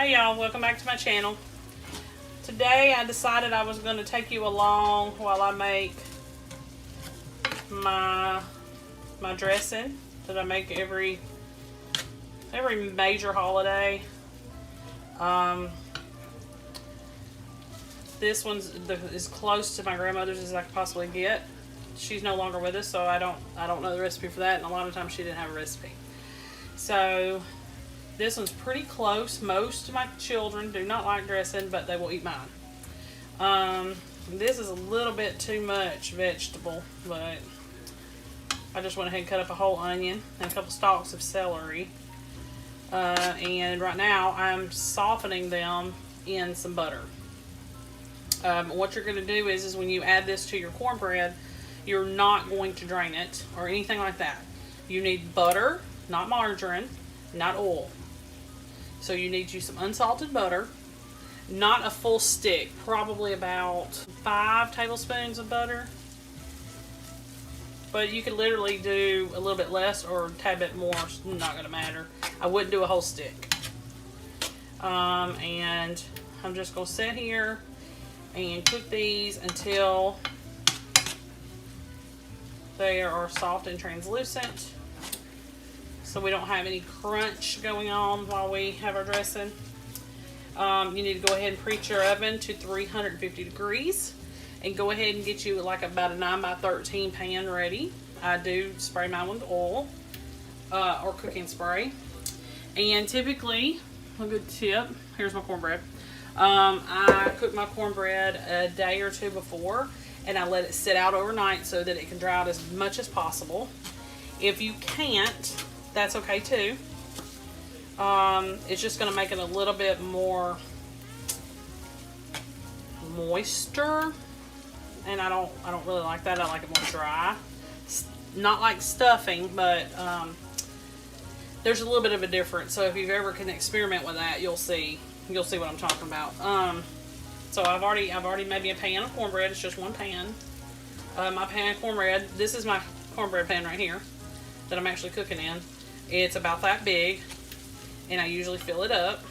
Hey y'all, welcome back to my channel. Today I decided I was going to take you along while I make my dressing that I make every major holiday. This one's as close to my grandmother's as I could possibly get. She's no longer with us, so I don't know the recipe for that, and a lot of times she didn't have a recipe. So this one's pretty close. Most of my children do not like dressing, but they will eat mine. This is a little bit too much vegetable, but I just went ahead and cut up a whole onion and a couple stalks of celery. And right now I'm softening them in some butter. What you're going to do is when you add this to your cornbread, you're not going to drain it or anything like that. You need butter, not margarine, not oil. So you need you some unsalted butter, not a full stick, probably about 5 tablespoons of butter. But you could literally do a little bit less or a tad bit more, it's not going to matter. I wouldn't do a whole stick. And I'm just going to sit here and cook these until they are soft and translucent, so we don't have any crunch going on while we have our dressing. You need to go ahead and preheat your oven to 350 degrees and go ahead and get you like about a 9 by 13 pan ready. I do spray mine with oil or cooking spray. And typically, a good tip, here's my cornbread. I cook my cornbread a day or two before, and I let it sit out overnight so that it can dry out as much as possible. If you can't, that's okay too. It's just going to make it a little bit more moisture, and I don't really like that. I like it more dry, not like stuffing, but there's a little bit of a difference. So if you ever can experiment with that, you'll see what I'm talking about. So I've already made me a pan of cornbread. It's just one pan. My pan of cornbread. This is my cornbread pan right here that I'm actually cooking in. It's about that big, and I usually fill it up.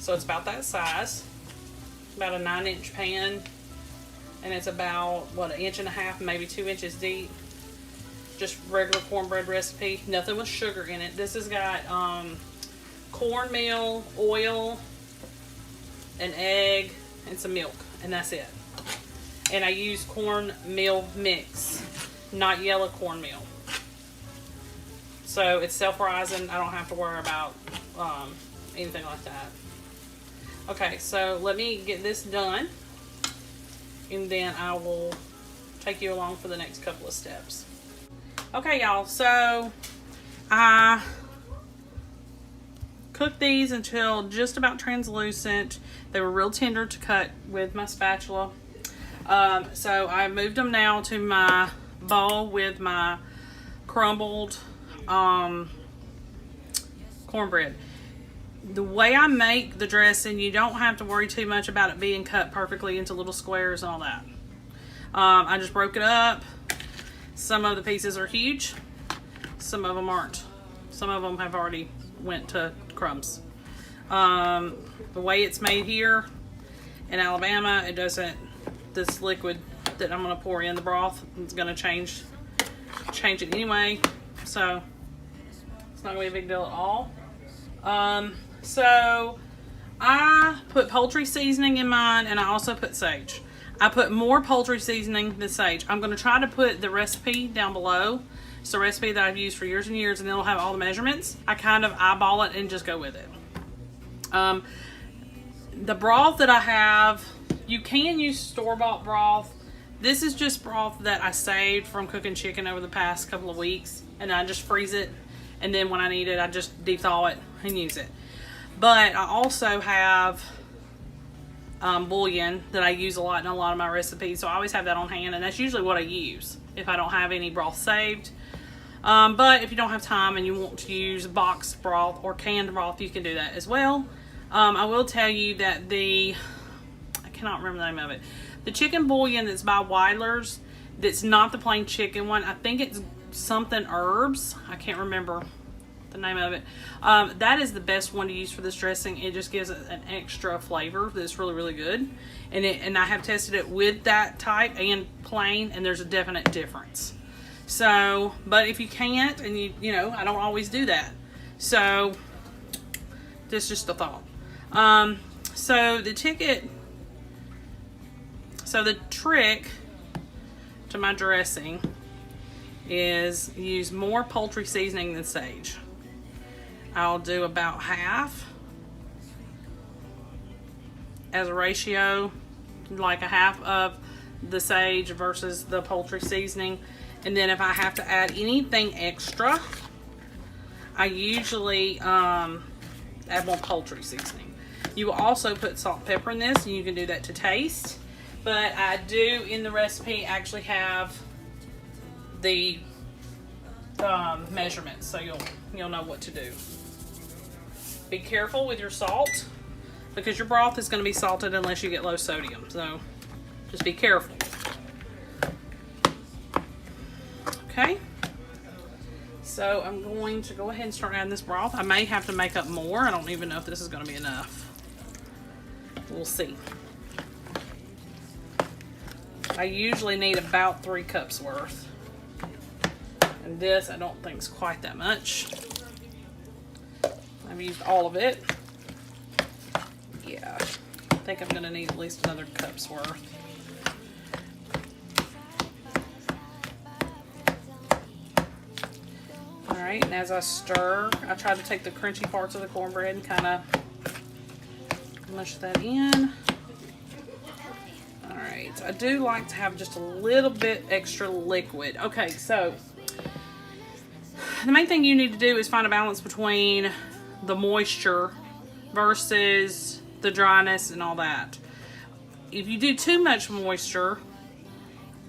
So it's about that size, about a 9-inch pan, and it's about what, 1.5 inches, maybe 2 inches deep. Just regular cornbread recipe. Nothing with sugar in it. This has got cornmeal, oil, an egg, and some milk, and that's it. And I use cornmeal mix, not yellow cornmeal. So it's self-rising. I don't have to worry about anything like that. Okay, so let me get this done, and then I will take you along for the next couple of steps. Okay, y'all, so I cooked these until just about translucent. They were real tender to cut with my spatula. So I moved them now to my bowl with my crumbled cornbread. The way I make the dressing, you don't have to worry too much about it being cut perfectly into little squares and all that. I just broke it up. Some of the pieces are huge, some of them aren't. Some of them have already went to crumbs. The way it's made here in Alabama, it doesn't, this liquid that I'm going to pour in the broth is going to change it anyway, so it's not going to be a big deal at all. So I put poultry seasoning in mine, and I also put sage. I put more poultry seasoning than sage. I'm going to try to put the recipe down below. It's a recipe that I've used for years and years, and it'll have all the measurements. I kind of eyeball it and just go with it. The broth that I have, you can use store-bought broth. This is just broth that I saved from cooking chicken over the past couple of weeks, and I just freeze it, and then when I need it, I just deep thaw it and use it. But I also have bouillon that I use a lot in a lot of my recipes, so I always have that on hand, and that's usually what I use if I don't have any broth saved. But if you don't have time and you want to use boxed broth or canned broth, you can do that as well. I will tell you that I cannot remember the name of it. The chicken bouillon that's by Weidler's, that's not the plain chicken one. I think it's something herbs. I can't remember the name of it. That is the best one to use for this dressing. It just gives it an extra flavor that's really, really good. And I have tested it with that type and plain, and there's a definite difference. So, but if you can't, and you know, I don't always do that. So, that's just a thought. So the trick to my dressing is use more poultry seasoning than sage. I'll do about half as a ratio, like a half of the sage versus the poultry seasoning. And then if I have to add anything extra, I usually add more poultry seasoning. You will also put salt and pepper in this, and you can do that to taste. But I do, in the recipe, actually have the measurements, so you'll know what to do. Be careful with your salt, because your broth is going to be salted unless you get low sodium. So just be careful. Okay. So I'm going to go ahead and start adding this broth. I may have to make up more. I don't even know if this is going to be enough. We'll see. I usually need about 3 cups worth. And this I don't think is quite that much. I've used all of it. Yeah, I think I'm going to need at least another cup's worth. Alright, and as I stir, I try to take the crunchy parts of the cornbread and kind of mush that in. Alright, I do like to have just a little bit extra liquid. Okay, so the main thing you need to do is find a balance between the moisture versus the dryness and all that. If you do too much moisture,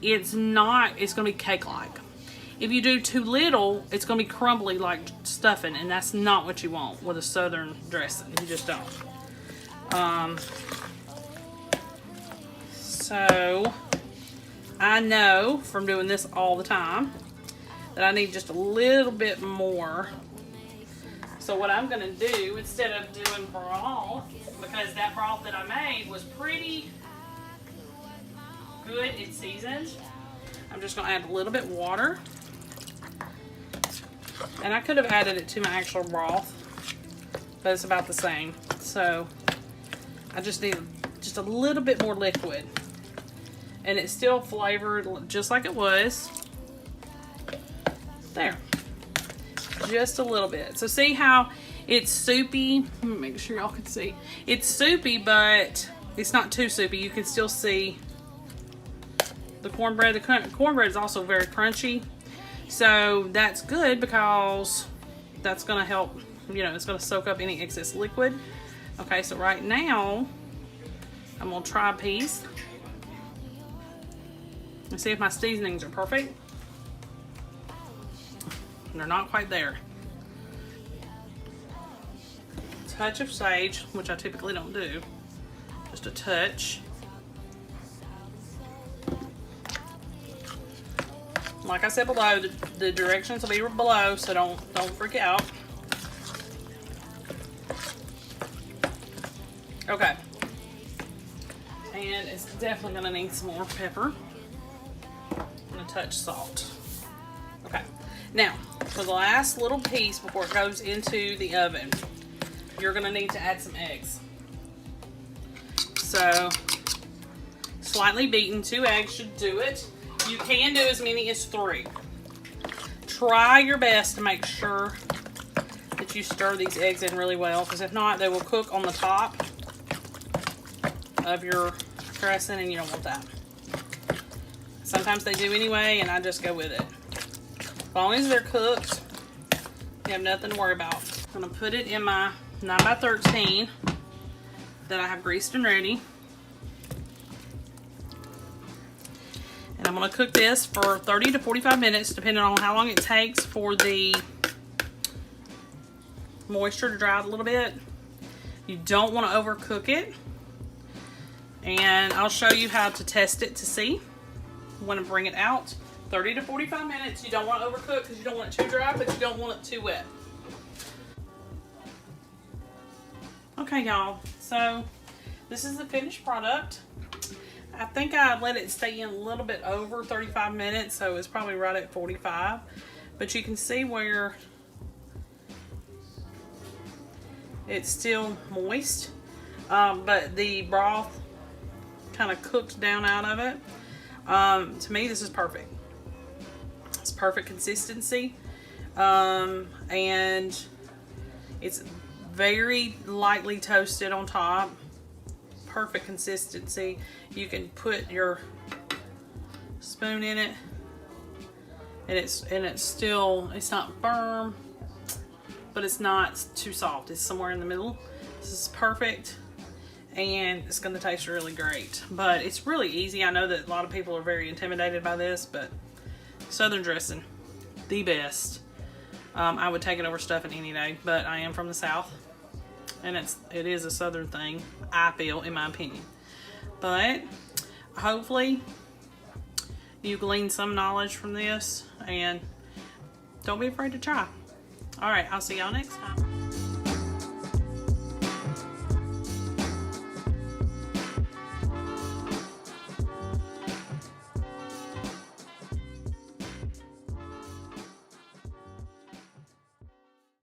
it's going to be cake-like. If you do too little, it's going to be crumbly like stuffing, and that's not what you want with a southern dressing. You just don't. So I know from doing this all the time that I need just a little bit more. So what I'm going to do, instead of doing broth, because that broth that I made was pretty good and seasoned, I'm just going to add a little bit of water. And I could have added it to my actual broth, but it's about the same. So I just need just a little bit more liquid. And it's still flavored just like it was. There. Just a little bit. So see how it's soupy? Let me make sure y'all can see. It's soupy, but it's not too soupy. You can still see the cornbread. The cornbread is also very crunchy. So that's good because that's going to help, you know, it's going to soak up any excess liquid. Okay, so right now, I'm going to try a piece and see if my seasonings are perfect. And they're not quite there. Touch of sage, which I typically don't do. Just a touch. Like I said below, the directions will be below, so don't freak out. Okay. And it's definitely gonna need some more pepper and a touch salt. Okay. Now, for the last little piece before it goes into the oven, you're gonna need to add some eggs. So, slightly beaten, 2 eggs should do it. You can do as many as 3. Try your best to make sure that you stir these eggs in really well, because if not, they will cook on the top of your dressing, and you don't want that. Sometimes they do anyway, and I just go with it. As long as they're cooked, you have nothing to worry about. I'm going to put it in my 9x13 that I have greased and ready. And I'm going to cook this for 30 to 45 minutes, depending on how long it takes for the moisture to dry out a little bit. You don't want to overcook it. And I'll show you how to test it to see when I bring it out. 30 to 45 minutes. You don't want to overcook because you don't want it too dry, but you don't want it too wet. Okay, y'all, so this is the finished product. I think I let it stay in a little bit over 35 minutes, so it's probably right at 45. But you can see where it's still moist, but the broth kind of cooked down out of it. To me, this is perfect. It's perfect consistency, and it's very lightly toasted on top. Perfect consistency. You can put your spoon in it, and it's still, it's not firm, but it's not too soft. It's somewhere in the middle. This is perfect, and it's going to taste really great. But it's really easy. I know that a lot of people are very intimidated by this, but Southern dressing, the best. I would take it over stuffing any day, but I am from the South, and it is a Southern thing, I feel, in my opinion. But hopefully you glean some knowledge from this, and don't be afraid to try. All right, I'll see y'all next time.